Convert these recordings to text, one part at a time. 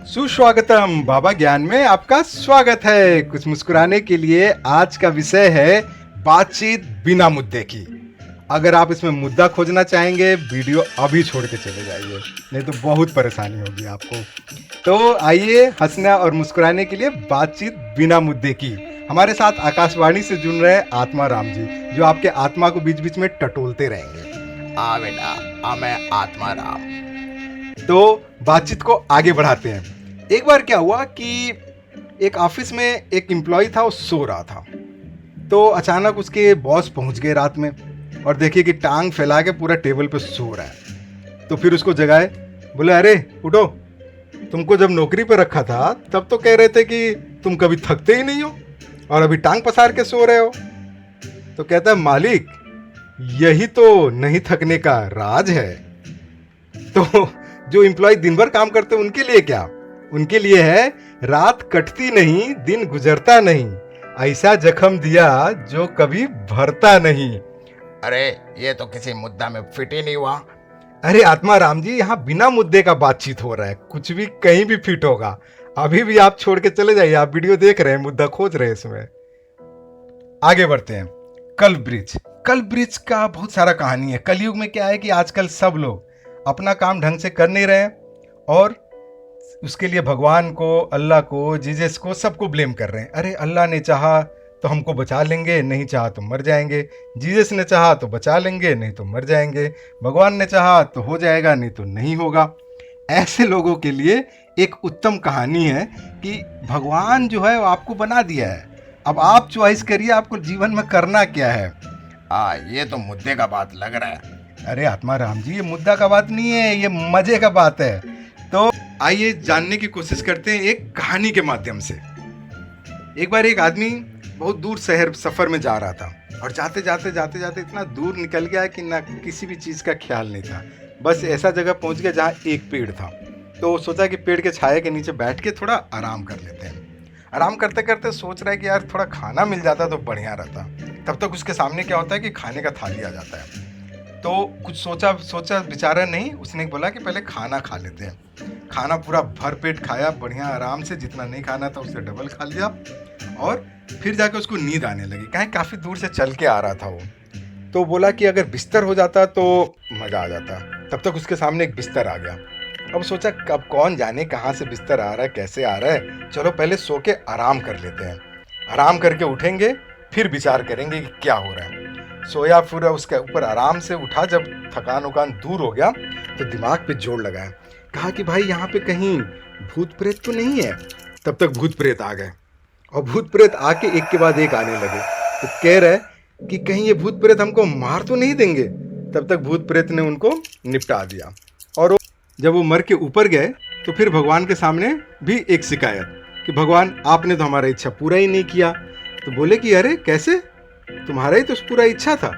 सुस्वागतम बाबा ज्ञान में आपका स्वागत है। कुछ मुस्कुराने के लिए आज का विषय है बातचीत बिना मुद्दे की। अगर आप इसमें मुद्दा खोजना चाहेंगे वीडियो अभी छोड़ के चले जाइए, नहीं तो बहुत परेशानी होगी आपको। तो आइए हंसना और मुस्कुराने के लिए बातचीत बिना मुद्दे की। हमारे साथ आकाशवाणी से जुड़ रहे हैं आत्मा राम जी, जो आपके आत्मा को बीच बीच में टटोलते रहेंगे। हाँ बेटा, हाँ मैं आत्मा राम। तो बातचीत को आगे बढ़ाते हैं। एक बार क्या हुआ कि एक ऑफिस में एक एम्प्लॉय था, वो सो रहा था। तो अचानक उसके बॉस पहुंच गए रात में और देखिए कि टांग फैला के पूरा टेबल पे सो रहा है। तो फिर उसको जगाए, बोले अरे उठो, तुमको जब नौकरी पे रखा था तब तो कह रहे थे कि तुम कभी थकते ही नहीं हो और अभी टांग पसार के सो रहे हो। तो कहता है मालिक, यही तो नहीं थकने का राज है। तो जो एम्प्लॉय दिन भर काम करते हैं उनके लिए क्या? उनके लिए है रात कटती नहीं, दिन गुजरता नहीं, ऐसा जख्म दिया जो कभी भरता नहीं। अरे ये तो किसी मुद्दा में फिट ही नहीं हुआ। अरे आत्मा राम जी, यहाँ बिना मुद्दे का बातचीत हो रहा है, कुछ भी कहीं भी फिट होगा। अभी भी आप छोड़ के चले जाइए, आप वीडियो देख रहे हैं, मुद्दा खोज रहे हैं इसमें। आगे बढ़ते हैं। कल ब्रिज का बहुत सारा कहानी है। कलयुग में क्या है कि आजकल सब लोग अपना काम ढंग से कर नहीं रहे और उसके लिए भगवान को, अल्लाह को, जीसस को, सबको ब्लेम कर रहे हैं। अरे अल्लाह ने चाहा तो हमको बचा लेंगे, नहीं चाहा तो मर जाएंगे। जीसस ने चाहा तो बचा लेंगे, नहीं तो मर जाएंगे। भगवान ने चाहा तो हो जाएगा, नहीं तो नहीं होगा। ऐसे लोगों के लिए एक उत्तम कहानी है कि भगवान जो है वो आपको बना दिया है, अब आप चॉइस करिए आपको जीवन में करना क्या है। हाँ, ये तो मुद्दे का बात लग रहा है। अरे आत्मा राम जी, ये मुद्दा का बात नहीं है, ये मजे का बात है। तो आइए जानने की कोशिश करते हैं एक कहानी के माध्यम से। एक बार एक आदमी बहुत दूर शहर सफर में जा रहा था और जाते जाते इतना दूर निकल गया कि ना किसी भी चीज का ख्याल नहीं था। बस ऐसा जगह पहुंच गया जहाँ एक पेड़ था। तो सोचा कि पेड़ के छाया के नीचे बैठ के थोड़ा आराम कर लेते हैं। आराम करते करते सोच रहा है कि यार थोड़ा खाना मिल जाता तो बढ़िया रहता। तब तक उसके सामने क्या होता है कि खाने का थाली आ जाता है। तो कुछ सोचा विचारा नहीं, उसने बोला कि पहले खाना खा लेते हैं। खाना पूरा भर पेट खाया, बढ़िया आराम से, जितना नहीं खाना था उससे डबल खा लिया। और फिर जाके उसको नींद आने लगी, कहीं काफ़ी दूर से चल के आ रहा था वो। तो बोला कि अगर बिस्तर हो जाता तो मज़ा आ जाता। तब तक उसके सामने एक बिस्तर आ गया। अब सोचा कब कौन जाने कहाँ से बिस्तर आ रहा है, कैसे आ रहा है, चलो पहले सो के आराम कर लेते हैं। आराम करके उठेंगे फिर विचार करेंगे कि क्या हो रहा है। सोया, फिर उसके ऊपर आराम से उठा। जब थकान उकान दूर हो गया तो दिमाग पे जोर लगाया, कहा कि भाई यहाँ पे कहीं भूत प्रेत तो नहीं है। तब तक भूत प्रेत आ गए और भूत प्रेत आके एक के बाद एक आने लगे। तो कह रहे कि कहीं ये भूत प्रेत हमको मार तो नहीं देंगे। तब तक भूत प्रेत ने उनको निपटा दिया। और जब वो मर के ऊपर गए तो फिर भगवान के सामने भी एक शिकायत कि भगवान आपने तो हमारा इच्छा पूरा ही नहीं किया। तो बोले कि अरे कैसे, तुम्हारा ही तो पूरा इच्छा था।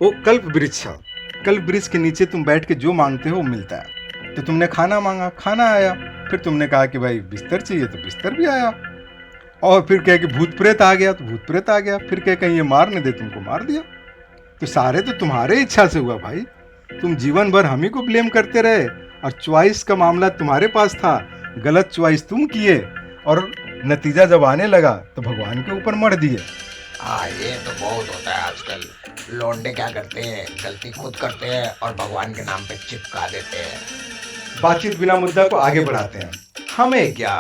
वो कल्प वृक्ष था, कल्प वृक्ष के नीचे तुम बैठ के जो मांगते हो वो मिलता है। तो तुमने खाना मांगा, खाना आया। फिर तुमने कहा कि भाई बिस्तर चाहिए तो बिस्तर भी आया। और फिर कहे कि भूत प्रेत आ गया तो भूत प्रेत आ गया। फिर कहे कहीं ये मार नहीं दे, तुमको मार दिया। तो सारे तो तुम्हारे इच्छा से हुआ भाई। तुम जीवन भर हम ही को ब्लेम करते रहे और चॉइस का मामला तुम्हारे पास था, गलत चॉइस तुम किए और नतीजा जब आने लगा तो भगवान के ऊपर मर दिए। हाँ, ये तो बहुत होता है आजकल। लौंडे क्या करते हैं, गलती खुद करते हैं और भगवान के नाम पे चिपका देते हैं। बातचीत बिना मुद्दा को आगे बढ़ाते हैं। हमें क्या,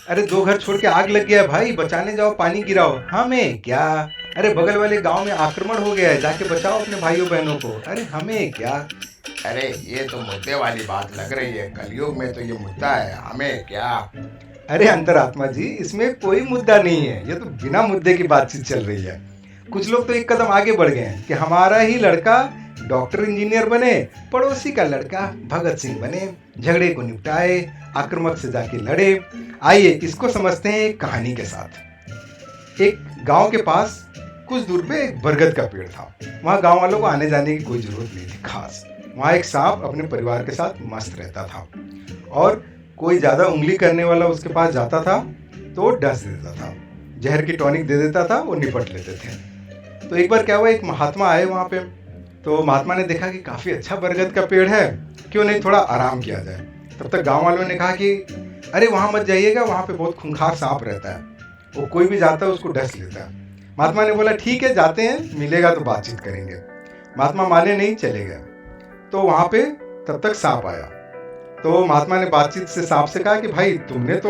अरे दो घर छोड़ के आग लग गया है भाई, बचाने जाओ पानी गिराओ, हमें क्या। अरे बगल वाले गांव में आक्रमण हो गया है, जाके बचाओ अपने भाइयों बहनों को, अरे हमें क्या। अरे ये तो मुद्दे वाली बात लग रही है। कलयुग में तो ये मुद्दा है, हमें क्या। अरे अंतरात्मा जी, इसमें कोई मुद्दा नहीं है, ये तो बिना मुद्दे की बातचीत चल रही है। कुछ लोग तो एक कदम आगे बढ़ गए हैं कि हमारा ही लड़का डॉक्टर इंजीनियर बने, पड़ोसी का लड़का भगत सिंह बने, झगड़े को निपटाए, आक्रामक से जाके लड़े। आइए इसको समझते हैं एक कहानी के साथ। एक गांव के पास कुछ दूर पे एक बरगद का पेड़ था। वहाँ गांव वालों को आने जाने की कोई जरूरत नहीं थी खास। वहाँ एक सांप अपने परिवार के साथ मस्त रहता था और कोई ज्यादा उंगली करने वाला उसके पास जाता था तो वो डस देता था, जहर की टॉनिक दे देता था, वो निपट लेते थे। तो एक बार क्या हुआ, एक महात्मा आए वहाँ पे। तो महात्मा ने देखा कि काफी अच्छा बरगद का पेड़ है, क्यों नहीं थोड़ा आराम किया जाए। तब तक गांव वालों ने कहा कि अरे वहाँ मत जाइएगा, वहाँ पे बहुत खूंखार सांप रहता है, वो कोई भी जाता है उसको डस लेता है। महात्मा ने बोला ठीक है जाते हैं, मिलेगा तो बातचीत करेंगे। महात्मा माने नहीं, चले गए। तो वहाँ पे तब तक सांप आया। तो महात्मा ने बातचीत से सांप से कहा कि भाई तुमने तो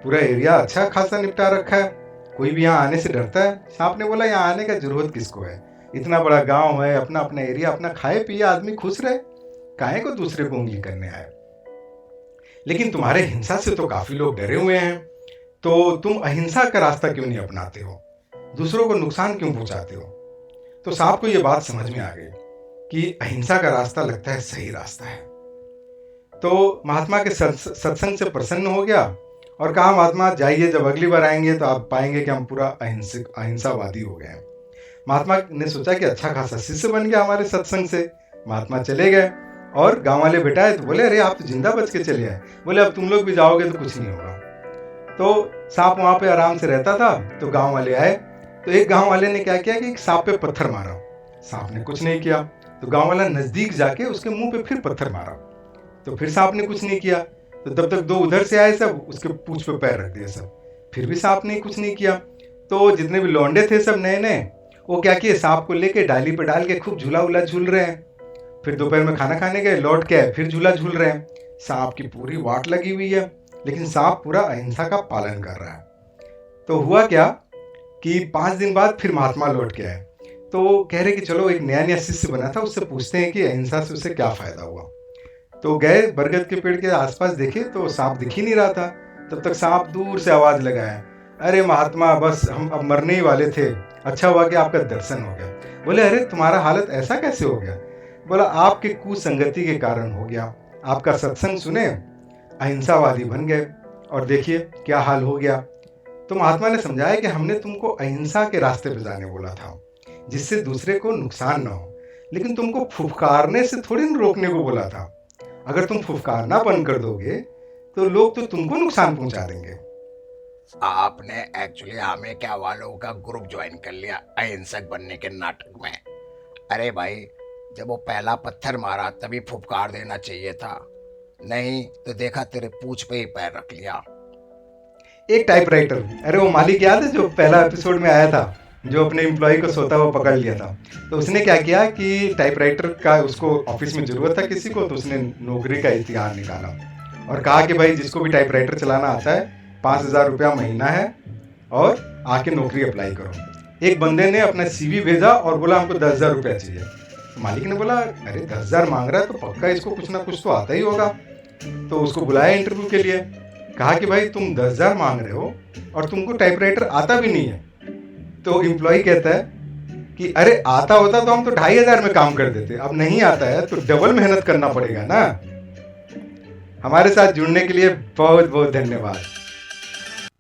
पूरा एरिया अच्छा खासा निपटा रखा है, कोई भी यहाँ आने से डरता है? सांप ने बोला यहाँ आने का जरूरत किसको है, इतना बड़ा गांव है, अपना अपना एरिया, अपना खाए पिए आदमी खुश रहे, काहे को दूसरे को उंगली करने आए। लेकिन तुम्हारे हिंसा से तो काफी लोग डरे हुए हैं, तो तुम अहिंसा का रास्ता क्यों नहीं अपनाते हो, दूसरों को नुकसान क्यों पहुंचाते हो? तो सांप को यह बात समझ में आ गई कि अहिंसा का रास्ता लगता है सही रास्ता है। तो महात्मा के सत्संग से प्रसन्न हो गया और कहा महात्मा जाइए, जब अगली बार आएंगे तो आप पाएंगे कि हम पूरा अहिंसावादी हो गए हैं। महात्मा ने सोचा कि अच्छा खासा शिष्य बन गया हमारे सत्संग से। महात्मा चले गए और गांव वाले बिठाए तो बोले अरे आप तो जिंदा बच के चले आए। बोले अब तुम लोग भी जाओगे तो कुछ नहीं होगा। तो सांप वहां पे आराम से रहता था। तो गांव वाले आए तो एक गांव वाले ने क्या किया कि एक सांप पे पत्थर मारा। सांप ने कुछ नहीं किया। तो गांव वाला नजदीक जाके उसके मुंह पे फिर पत्थर मारा, तो फिर सांप ने कुछ नहीं किया। तो तब तक दो उधर से आए, सब उसके पूंछ पे पैर रख दिए सब, फिर भी सांप ने कुछ नहीं किया। तो जितने भी लौंडे थे सब नए नए, वो क्या किए सांप को लेके डाली पे डाल के खूब झूला उला झूल रहे हैं। फिर दोपहर में खाना खाने गए, लौट के आए, फिर झूला झूल रहे हैं। सांप की पूरी वाट लगी हुई है, लेकिन सांप पूरा अहिंसा का पालन कर रहा है। तो हुआ क्या कि 5 दिन बाद फिर महात्मा लौट के आए। तो कह रहे कि चलो एक नया नया शिष्य बना था, उससे पूछते हैं कि अहिंसा से उसे क्या फायदा हुआ। तो गए बरगद के पेड़ के आसपास, देखे तो सांप दिख ही नहीं रहा था। तब तक सांप दूर से आवाज लगाया, अरे महात्मा बस हम अब मरने ही वाले थे, अच्छा हुआ कि आपका दर्शन हो गया। बोले अरे तुम्हारा हालत ऐसा कैसे हो गया? बोला आपके कुसंगति के कारण हो गया, आपका सत्संग सुने अहिंसावादी बन गए और देखिए क्या हाल हो गया। तो महात्मा ने समझाया कि हमने तुमको अहिंसा के रास्ते पे जाने बोला था, जिससे दूसरे को नुकसान ना हो, लेकिन तुमको फुफकारने से थोड़ी न रोकने को बोला था। अगर तुम फुफकारना बंद कर दोगे तो लोग तो तुमको नुकसान पहुंचा देंगे। आपने एक्चुअली हमें क्या वालों का ग्रुप ज्वाइन कर लिया अहिंसक बनने के नाटक में। अरे भाई जब वो पहला पत्थर मारा तभी फुफकार देना चाहिए था, नहीं तो देखा तेरे पूंछ पे ही पैर रख लिया। एक टाइपराइटर, अरे वो मालिक याद है जो पहला एपिसोड में आया था, जो अपने एम्प्लॉय को सोता हुआ पकड़ लिया था। तो उसने क्या किया कि टाइपराइटर का उसको ऑफिस में जरूरत था किसी को, तो उसने नौकरी का इश्तिहार निकाला और कहा कि भाई जिसको भी टाइपराइटर चलाना आता है 5,000 रुपया महीना है और आके नौकरी अप्लाई करो। एक बंदे ने अपना CV भेजा और बोला हमको 10,000 रुपया चाहिए। तो मालिक ने बोला अरे 10,000 मांग रहा है तो पक्का इसको कुछ ना कुछ तो आता ही होगा। तो उसको बुलाया इंटरव्यू के लिए, कहा कि भाई तुम 10,000 मांग रहे हो और तुमको टाइपराइटर आता भी नहीं है। तो एम्प्लॉय कहता है कि अरे आता होता तो हम तो 2,500 में काम कर देते, अब नहीं आता है तो डबल मेहनत करना पड़ेगा ना। हमारे साथ जुड़ने के लिए बहुत बहुत धन्यवाद।